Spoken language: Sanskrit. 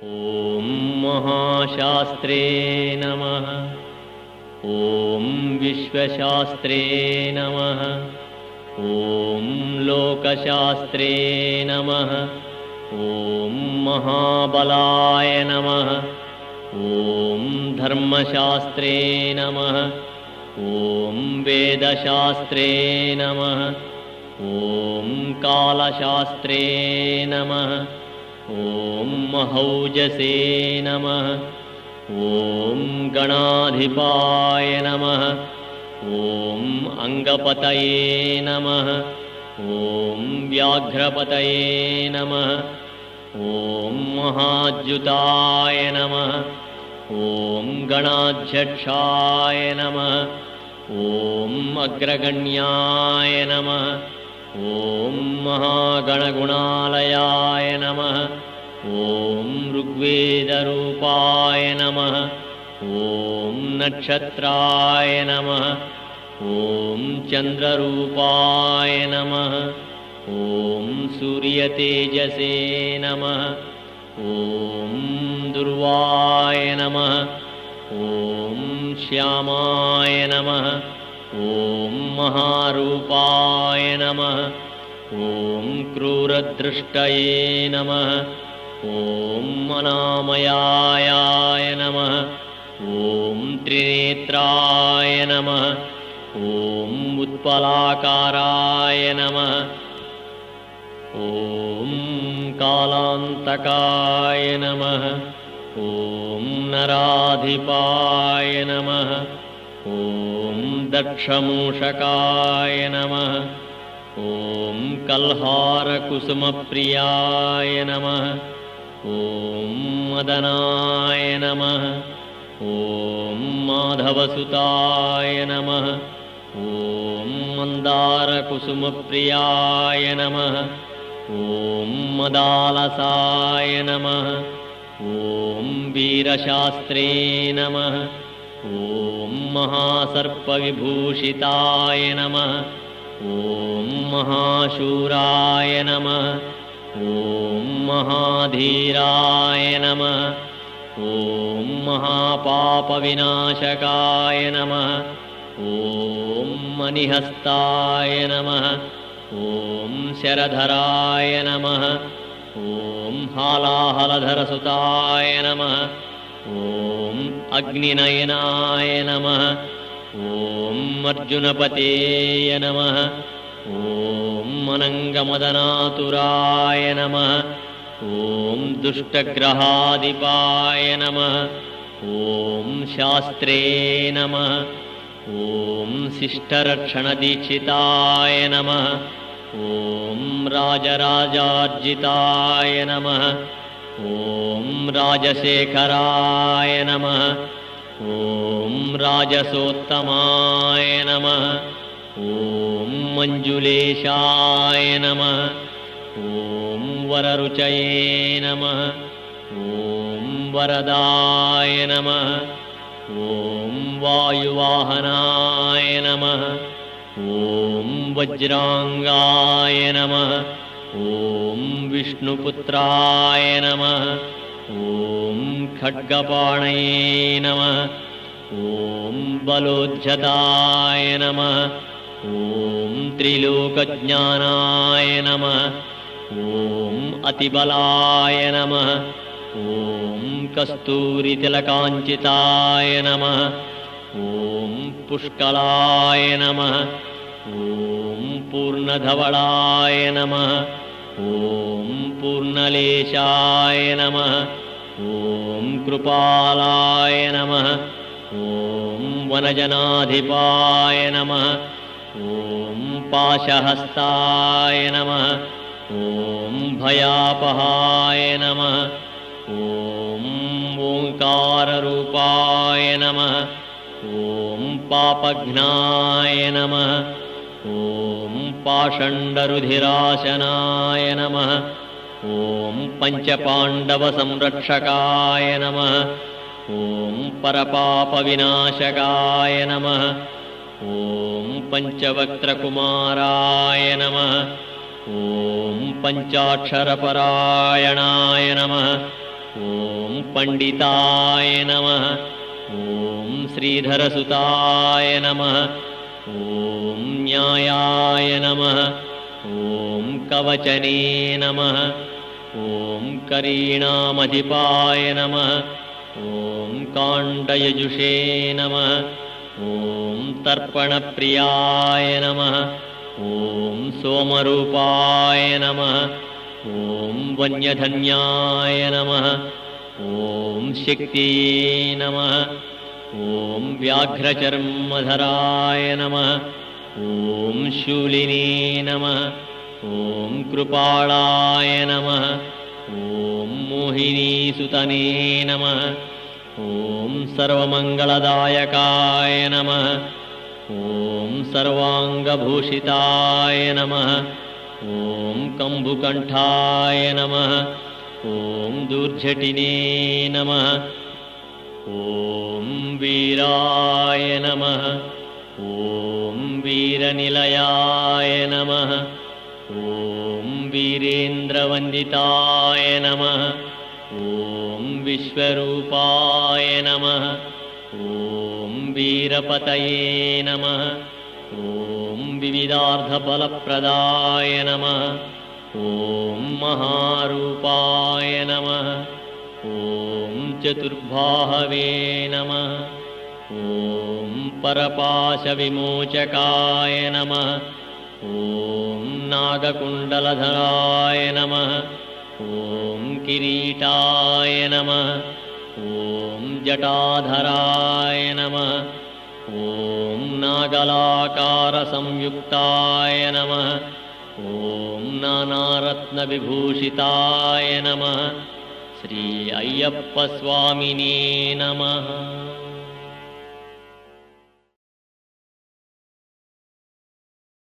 ॐ महाशास्त्रे नमः। ॐ विश्वशास्त्रे नमः। ॐ लोकशास्त्रे नमः। ॐ महाबलाय नमः। ॐ धर्मशास्त्रे नमः। ॐ वेदशास्त्रे नमः। ॐ कालशास्त्रे नमः। ॐ महौजसे नमः। ॐ गणाधिपाय नमः। ॐ अंगपतये नमः। ॐ व्याघ्रपतये नमः। ॐ महाद्युताय नमः। ॐ गणाध्यक्षाय नमः। ॐ अग्रगण्याय नमः। ॐ महागणगुणालयाय नमः। ॐ ऋग्वेदरूपाय नमः। ॐ नक्षत्राय नमः। ॐ चन्द्ररूपाय नमः। ॐ सूर्यतेजसे नमः। ॐ दुर्वाय नमः। ॐ श्यामाय नमः। ॐ महारूपाय नमः। ॐ क्रूरदृष्टये नमः। ॐ अनामयाय नमः। ॐ त्रिनेत्राय नमः। ॐ उत्पलाकाराय नमः। ॐ कालान्तकाय नमः। ॐ नराधिपाय नमः। ॐ दक्षमूषकाय नमः। ॐ कल्हारकुसुमप्रियाय नमः। ॐ मदनाय नमः। ॐ माधवसुताय नमः। ॐ मन्दारकुसुमप्रियाय नमः। ॐ मदालसाय नमः। ॐ वीरशास्त्रे नमः। ॐ महासर्पविभूषिताय नमः। ॐ महाशूराय नमः। ॐ महाधीराय नमः। ॐ महापापविनाशकाय नमः। ॐ मणिहस्ताय नमः। ॐ शरधराय नमः। ॐ हालाहलधरसुताय नमः। ॐ अग्निनयनाय नमः। ॐ अर्जुनपतेय नमः। ॐ अनङ्गमदनातुराय नमः। ॐ दुष्टग्रहाधिपाय नमः। ॐ शास्त्रे नमः। ॐ शिष्टरक्षणदीक्षिताय नमः। ॐ राजराजार्जिताय नमः। ॐ राजशेखराय नमः। ॐ राजसोत्तमाय नमः। ॐ मञ्जुलेशाय नमः। ॐ वररुचये नमः। ॐ वरदाय नमः। ॐ वायुवाहनाय नमः। ॐ वज्रांगाय नमः। ॐ विष्णुपुत्राय नमः। ॐ खड्गपाणये नमः। ॐ बलोज्झताय नमः। ॐ त्रिलोकज्ञानाय नमः। ॐ अतिबलाय नमः। ॐ कस्तूरितिलकाञ्चिताय नमः। ॐ पुष्कलाय नमः। ॐ पूर्णधवलाय नमः। ॐ पूर्णलेशाय नमः। ॐ कृपालाय नमः। ॐ वनजनाधिपाय नमः। ॐ पाशहस्ताय नमः। ॐ भयापहाय नमः। ॐ ओंकाररूपाय नमः। ॐ पापघ्नाय नमः। ॐ पाषण्डरुधिराशनाय नमः। ॐ पञ्चपाण्डवसंरक्षकाय नमः। ॐ परपापविनाशकाय नमः। ॐ पञ्चवक्त्रकुमाराय नमः। ॐ पञ्चाक्षरपरायणाय नमः। ॐ पण्डिताय नमः ॐ श्रीधरसुताय नमः ॐ न्यायाय नमः ॐ कवचने नमः ॐ करीणामधिपाय नमः ॐ काण्डयजुषे नमः ॐ तर्पणप्रियाय नमः ॐ सोमरूपाय नमः ॐ वन्यधन्याय नमः ॐ शक्तिये नमः ॐ व्याघ्रचर्मधराय नमः ॐ शूलिने नमः ॐ कृपाळाय नमः ॐ मोहिनीसुतने नमः ॐ सर्वमङ्गलदायकाय नमः ॐ सर्वाङ्गभूषिताय नमः ॐ कम्बुकण्ठाय नमः ॐ दूर्झटिने नमः ॐ वीराय नमः ॐ वीरनिलयाय नमः ॐ वीरेन्द्रवन्दिताय नमः ॐ विश्वरूपाय नमः ॐ वीरपतये नमः ॐ विविधार्थफलप्रदाय नमः ॐ महारूपाय नमः ॐ चतुर्बाहवे नमः ॐ परपाशविमोचकाय नमः ॐ नागकुण्डलधराय नमः ॐ किरीटाय नमः ॐ जटाधराय नमः ॐ नागलाकारसंयुक्ताय नमः ॐ नानारत्नविभूषिताय नमः श्री अय्यप्पस्वामिने नमः।